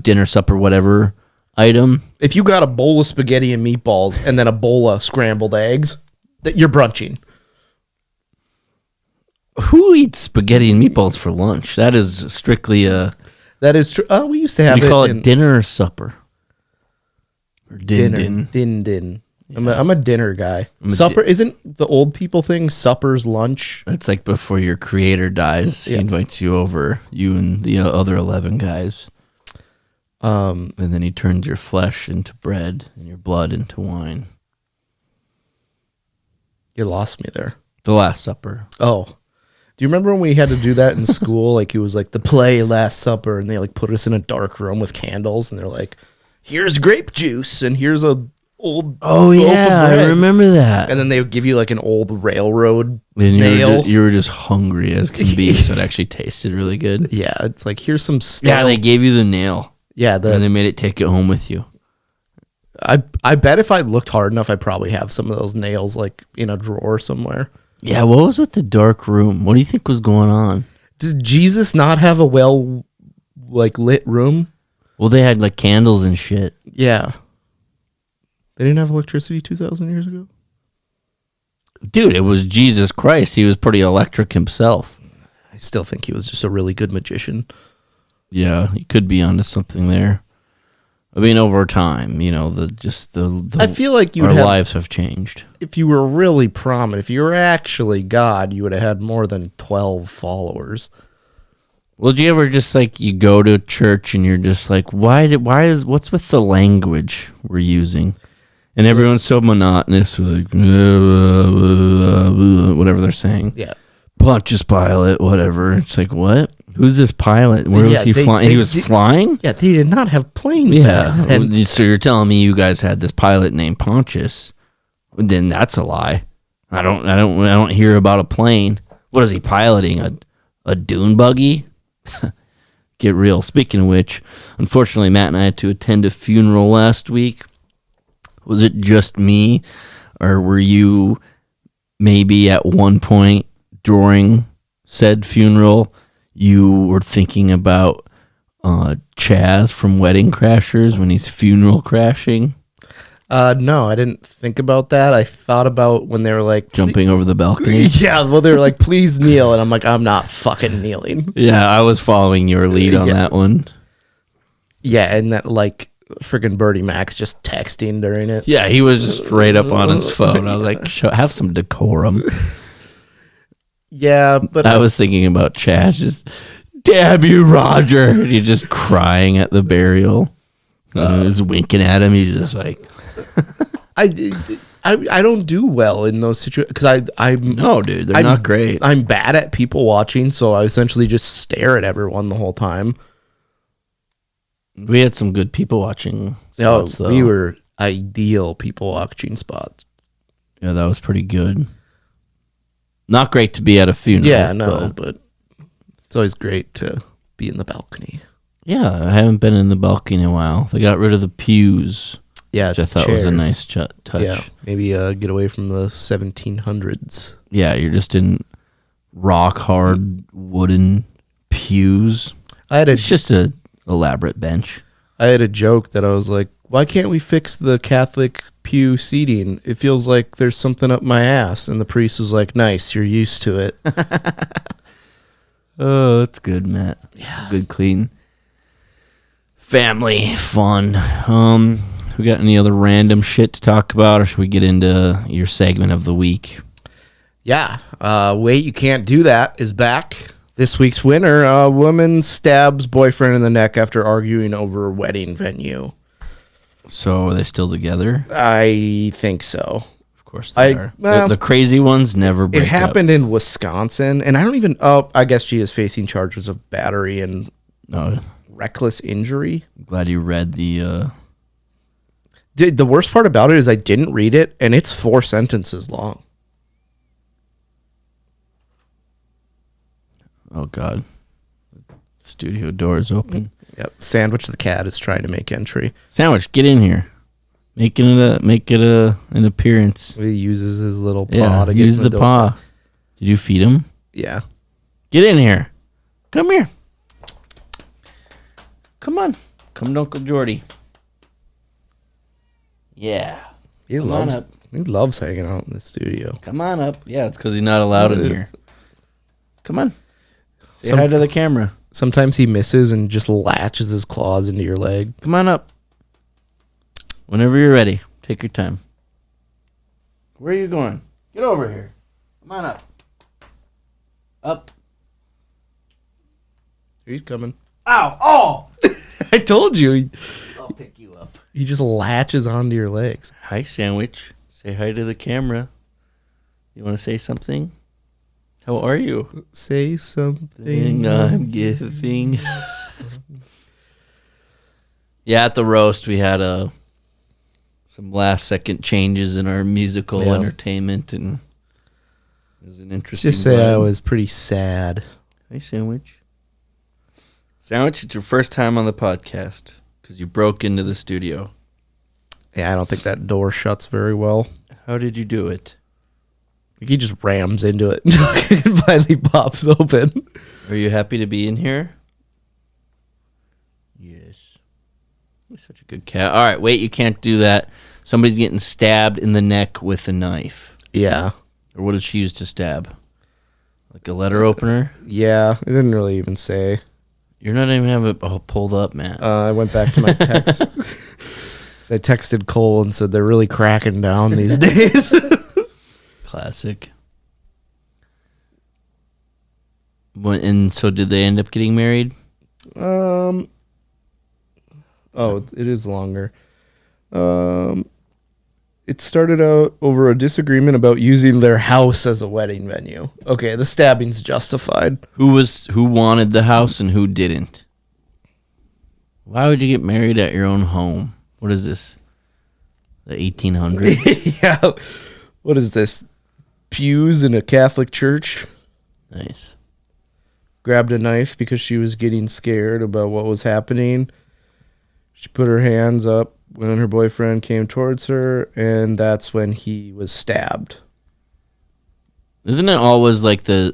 dinner, supper, whatever item. If you got a bowl of spaghetti and meatballs and then a bowl of scrambled eggs, that you're brunching. Who eats spaghetti and meatballs for lunch? That is strictly a. That is true. We used to have. You call it dinner or supper. Or din. I'm a dinner guy. Supper isn't the old people thing. Supper's lunch. It's like before your creator dies, he invites you over, you and the other 11 guys. And then he turns your flesh into bread and your blood into wine. You lost me there. The Last Supper. Oh. Do you remember when we had to do that in school? Like it was like the play Last Supper, and they like put us in a dark room with candles, and they're like, "Here's grape juice, and here's a old Oh loaf of yeah, I bread." remember that. And then they would give you like an old railroad And nail. you were just hungry as can be, so it actually tasted really good. Yeah, it's like here's some stuff. Yeah, they gave you the nail, Yeah, and they made it take it home with you. I bet if I looked hard enough, I probably have some of those nails like in a drawer somewhere. Yeah, what was with the dark room? What do you think was going on? Does Jesus not have a well like lit room? Well, they had like candles and shit. Yeah. They didn't have electricity 2,000 years ago? Dude, it was Jesus Christ. He was pretty electric himself. I still think he was just a really good magician. Yeah, you could be onto something there. I mean, over time, you know, the I feel like you our would have, lives have changed. if you were really prominent, if you were actually God, you would have had more than 12 followers. Well, do you ever just like you go to church and you're just like, what's with the language we're using? And everyone's so monotonous, like whatever they're saying. Yeah. Pontius Pilate, whatever. It's like, what? Who's this pilot? Where was he flying? He was flying? Yeah, they did not have planes. Yeah. back then. And So you're telling me you guys had this pilot named Pontius? Then that's a lie. I don't hear about a plane. What is he piloting? A dune buggy? Get real. Speaking of which, unfortunately, Matt and I had to attend a funeral last week. Was it just me, or were you maybe at one point during said funeral, you were thinking about Chaz from Wedding Crashers when he's funeral crashing? no, I didn't think about that. I thought about when they were like Jumping over the balcony? Yeah, well, they were like, please kneel. And I'm like, I'm not fucking kneeling. Yeah, I was following your lead on Yeah. that one. Yeah, and that like freaking Bertie Mac's just texting during it. Yeah, he was just straight up on his phone. I was like, have some decorum. Yeah, but I was thinking about Chaz just, damn you, Roger. And he's just crying at the burial. He was winking at him. He's just like, I don't do well in those situations because I'm no, dude, they're not great. I'm bad at people watching, so I essentially just stare at everyone the whole time. We had some good people watching No, spots, though. we were ideal people watching spots. Yeah, that was pretty good. Not great to be at a funeral. Yeah, no, but it's always great to be in the balcony. Yeah, I haven't been in the balcony in a while. They got rid of the pews, Yeah, which I it's thought was a chairs. nice touch. Yeah, maybe get away from the 1700s. Yeah, you're just in rock hard wooden pews. It's just a elaborate bench. I had a joke that I was like, why can't we fix the Catholic pew seating? It feels like there's something up my ass. And the priest was like, nice, you're used to it. Oh, that's good, Matt. Yeah, good, clean family fun. We got any other random shit to talk about, or should we get into your segment of the week? Yeah. Wait, you can't do that is back. This week's winner, a woman stabs boyfriend in the neck after arguing over wedding venue. So are they still together? I think so. Of course they are. The crazy ones never break It happened in Wisconsin, and I don't even... Oh, I guess she is facing charges of battery and No, reckless injury. I'm glad you read the... The worst part about it is I didn't read it, and it's 4 sentences long. Oh, God. Studio door is open. Yep. Sandwich the cat is trying to make entry. Sandwich, get in here. Make it an appearance. He uses his little paw Yeah, to get use in the door. paw. Did you feed him? Yeah. Get in here. Come here. Come on. Come to Uncle Jordy. Yeah. He Come on loves up. he loves hanging out in the studio. Come on up. Yeah, it's because he's not allowed in here. Come on. Say Some- hi to the camera. Sometimes he misses and just latches his claws into your leg. Come on up. Whenever you're ready. Take your time. Where are you going? Get over here. Come on up. Up. He's coming. Ow. Oh. I told you. I'll pick you up. He just latches onto your legs. Hi, Sandwich. Say hi to the camera. You want to say something? How are you? Say something. Thing I'm giving. Yeah, at the roast we had some last second changes in our musical entertainment, and it was an Let's interesting. just say I ride. was pretty sad. Hey, Sandwich. Sandwich, it's your first time on the podcast because you broke into the studio. Yeah, I don't think that door shuts very well. How did you do it? He just rams into it until it finally pops open. Are you happy to be in here? Yes. You're such a good cat. All right, wait, you can't do that. Somebody's getting stabbed in the neck with a knife. Yeah. Or what did she use to stab? Like a letter opener? Yeah, it didn't really even say. You're not even have it pulled up, man. I went back to my text. So I texted Cole and said they're really cracking down these days. Classic. And so did they end up getting married? Oh, it is longer. It started out over a disagreement about using their house as a wedding venue. Okay, the stabbing's justified. Who wanted the house and who didn't? Why would you get married at your own home? What is this? The 1800s? Yeah. What is this? Pews in a Catholic church? Nice. Grabbed a knife because she was getting scared about what was happening. She put her hands up when her boyfriend came towards her, and that's when he was stabbed. Isn't it always like the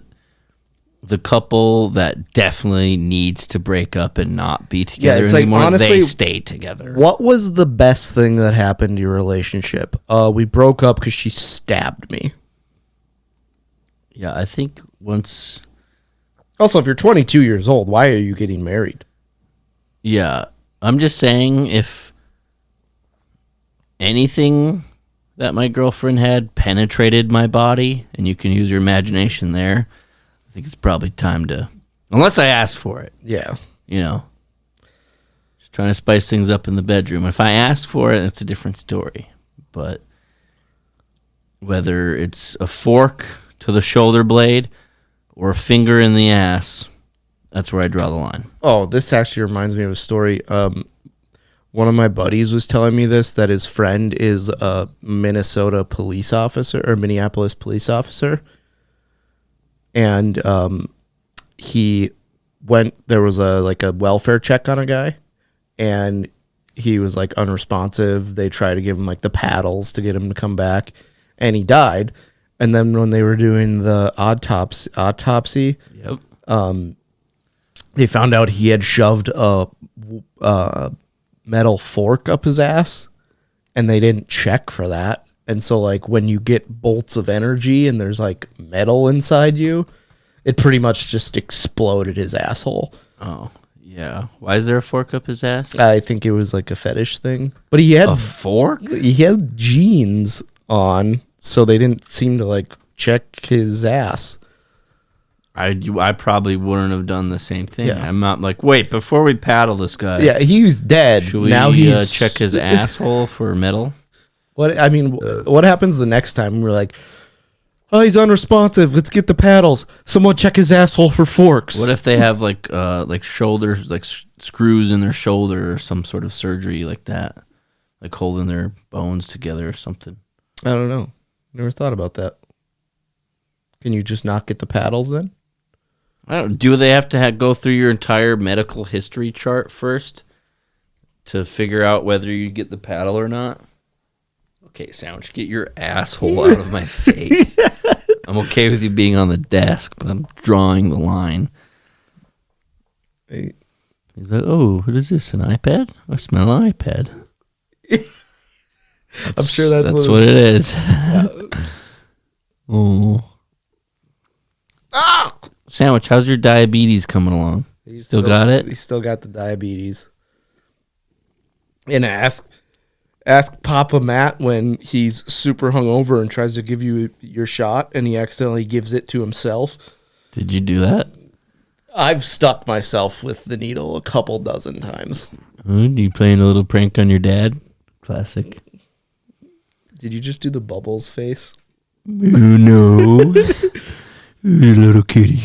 couple that definitely needs to break up and not be together it's like, anymore? honestly, they stay together. What was the best thing that happened to your relationship? We broke up because she stabbed me. Yeah, I think once... Also, if you're 22 years old, why are you getting married? Yeah, I'm just saying if anything that my girlfriend had penetrated my body, and you can use your imagination there, I think it's probably time to... Unless I asked for it, Yeah. you know. Just trying to spice things up in the bedroom. If I ask for it, it's a different story. But whether it's a fork to the shoulder blade or a finger in the ass, that's where I draw the line. Oh, this actually reminds me of a story. One of my buddies was telling me this, that his friend is a Minnesota police officer or Minneapolis police officer. And he went, there was a welfare check on a guy, and he was like unresponsive. They tried to give him like the paddles to get him to come back, and he died. And then when they were doing the autopsy, Yep. they found out he had shoved a metal fork up his ass, and they didn't check for that. And so, like, when you get bolts of energy and there's like metal inside you, it pretty much just exploded his asshole. Oh, yeah. Why is there a fork up his ass? I think it was like a fetish thing, but he had A fork? jeans on, so they didn't seem to like check his ass. I probably wouldn't have done the same thing. Yeah. I'm not like, wait, before we paddle this guy, Yeah, he was dead. should we Now he's check his asshole for metal? What I mean, what happens the next time? We're like, oh, he's unresponsive. Let's get the paddles. Someone check his asshole for forks. What if they have like shoulders, like screws in their shoulder or some sort of surgery like that, like holding their bones together or something? I don't know. Never thought about that. Can you just not get the paddles then? I don't. Do they have to go through your entire medical history chart first to figure out whether you get the paddle or not? Okay, Sandwich, get your asshole out of my face. I'm okay with you being on the desk, but I'm drawing the line. Hey. He's like, oh, what is this, an iPad? I smell an iPad. I'm sure that's what it is. Oh. Sandwich, how's your diabetes coming along? He's Still got it? He still got the diabetes. And ask Papa Matt when he's super hungover and tries to give you your shot, and he accidentally gives it to himself. Did you do that? I've stuck myself with the needle a couple dozen times. You playing a little prank on your dad? Classic. Did you just do the bubbles face? You know, you little kitty.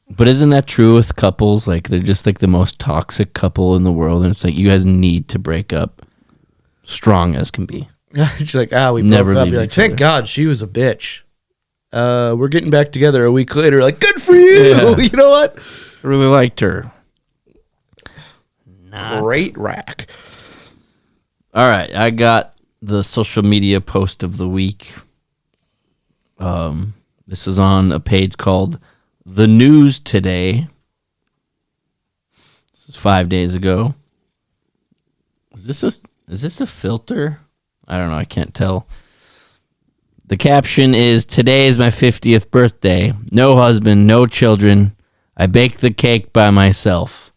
But isn't that true with couples? Like, they're just like the most toxic couple in the world, and it's like you guys need to break up, strong as can be. She's like, we Never broke up. leave Be like, each thank other. God she was a bitch. We're getting back together a week later. Like, good for you. Yeah. You know what? I really liked her. Great rack. All right, I got the social media post of the week. This is on a page called The News Today. This is 5 days ago. Is this a filter? I don't know, I can't tell. The caption is, "Today is my 50th birthday. No husband, no children. I baked the cake by myself."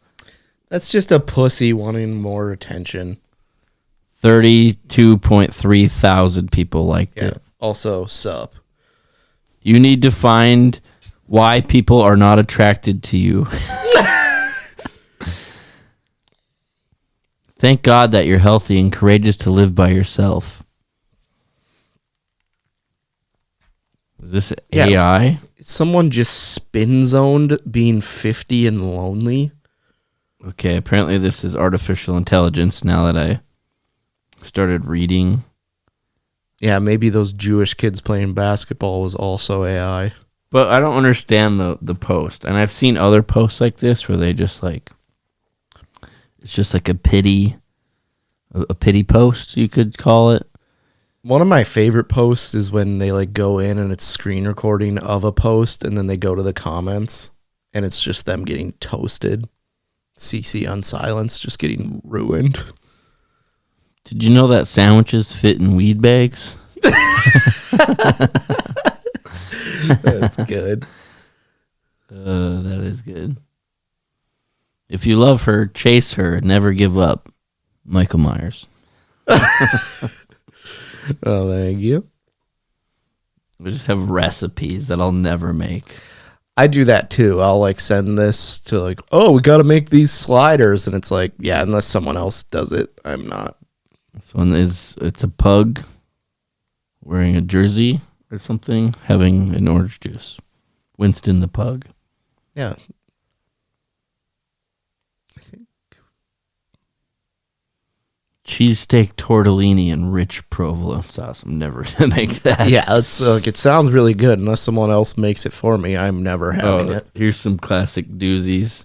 That's just a pussy wanting more attention. 32.3 thousand people liked Yeah. it. Also, sup. You need to find why people are not attracted to you. Thank God that you're healthy and courageous to live by yourself. Is this Yeah. AI? Someone just spin zoned being 50 and lonely. Okay, apparently this is artificial intelligence now that I started reading. Yeah, maybe those Jewish kids playing basketball was also AI. But I don't understand the post. And I've seen other posts like this where they just like, it's just like a pity post, you could call it. One of my favorite posts is when they like go in and it's screen recording of a post and then they go to the comments and it's just them getting toasted. CC Unsilenced just getting ruined. Did you know that sandwiches fit in weed bags? That's good. That is good. If you love her, chase her, never give up. Michael Myers. Oh, thank you. We just have recipes that I'll never make. I do that too. I'll like send this to like, oh, we got to make these sliders. And it's like, yeah, unless someone else does it, I'm not. This one it's a pug wearing a jersey or something, having an orange juice. Winston the pug. Yeah. Cheesesteak tortellini and rich provolone sauce. I'm never gonna make that. Yeah, it's like it sounds really good. Unless someone else makes it for me, I'm never having it. Here's some classic doozies.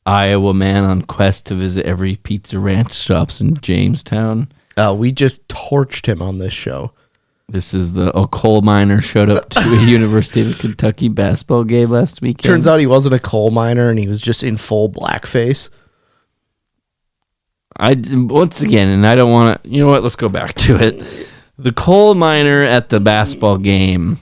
Iowa man on quest to visit every Pizza Ranch stops in Jamestown. We just torched him on this show. This is a coal miner showed up to a University of Kentucky basketball game last weekend. Turns out he wasn't a coal miner and he was just in full blackface. Once again, and I don't want to, you know what, let's go back to it. The coal miner at the basketball game,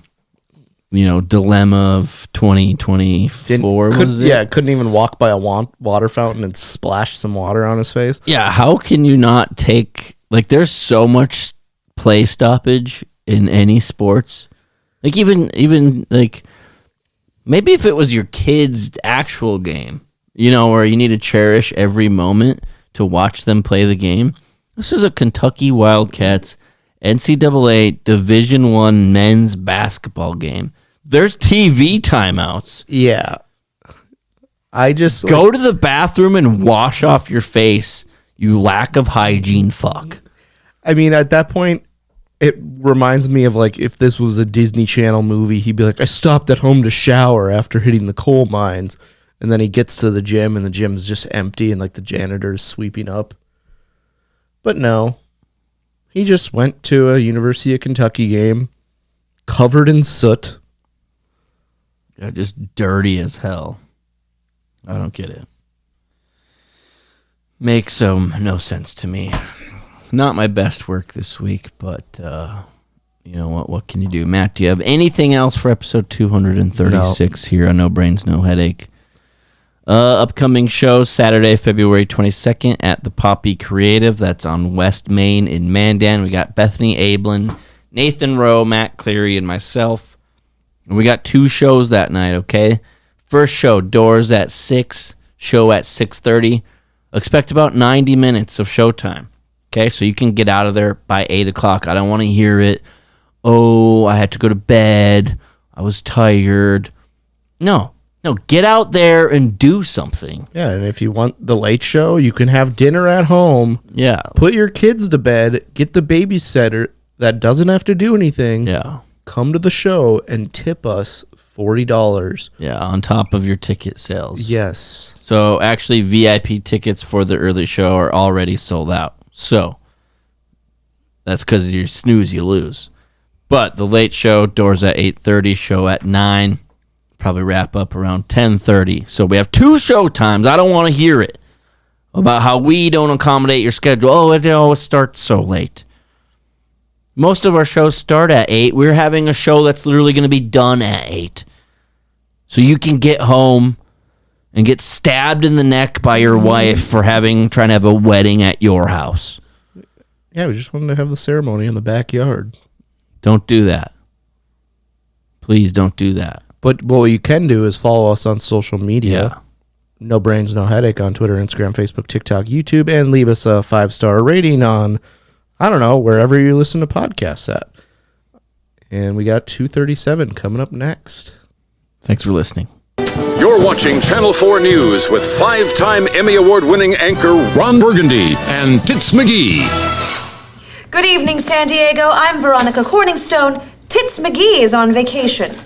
dilemma of 2024, was it? Yeah, couldn't even walk by a water fountain and splash some water on his face. Yeah, how can you not take, there's so much play stoppage in any sports. Even maybe if it was your kid's actual game, where you need to cherish every moment to watch them play the game. This is a Kentucky Wildcats NCAA Division I men's basketball game. There's TV timeouts. Yeah. I just Go to the bathroom and wash off your face, you lack of hygiene fuck. I mean, at that point, it reminds me of if this was a Disney Channel movie, he'd be like, I stopped at home to shower after hitting the coal mines. And then he gets to the gym and the gym's just empty and the janitor's sweeping up. But no, he just went to a University of Kentucky game covered in soot. Yeah, just dirty as hell. I don't get it. Makes no sense to me. Not my best work this week, but you know what? What can you do? Matt, do you have anything else for episode 236 here on No Brains, No Headache? Upcoming shows, Saturday, February 22nd at the Poppy Creative. That's on West Main in Mandan. We got Bethany Ablin, Nathan Rowe, Matt Cleary, and myself. And we got 2 shows that night, okay? First show, doors at 6, show at 6:30. Expect about 90 minutes of showtime. Okay, so you can get out of there by 8 o'clock. I don't want to hear it. Oh, I had to go to bed. I was tired. No, get out there and do something. Yeah, and if you want the late show, you can have dinner at home. Yeah. Put your kids to bed. Get the babysitter that doesn't have to do anything. Yeah. Come to the show and tip us $40. Yeah, on top of your ticket sales. Yes. So actually, VIP tickets for the early show are already sold out. So that's because you snooze, you lose. But the late show, doors at 8:30, show at 9. Probably wrap up around 10:30. So we have 2 show times. I don't want to hear it about how we don't accommodate your schedule. Oh, it always starts so late. Most of our shows start at 8. We're having a show that's literally going to be done at 8. So you can get home and get stabbed in the neck by your wife for trying to have a wedding at your house. Yeah, we just wanted to have the ceremony in the backyard. Don't do that. Please don't do that. But what you can do is follow us on social media. Yeah. No Brains, No Headache on Twitter, Instagram, Facebook, TikTok, YouTube, and leave us a 5-star rating on, I don't know, wherever you listen to podcasts at. And we got 237 coming up next. Thanks for listening. You're watching Channel 4 News with 5-time Emmy Award-winning anchor Ron Burgundy and Tits McGee. Good evening, San Diego. I'm Veronica Corningstone. Tits McGee is on vacation.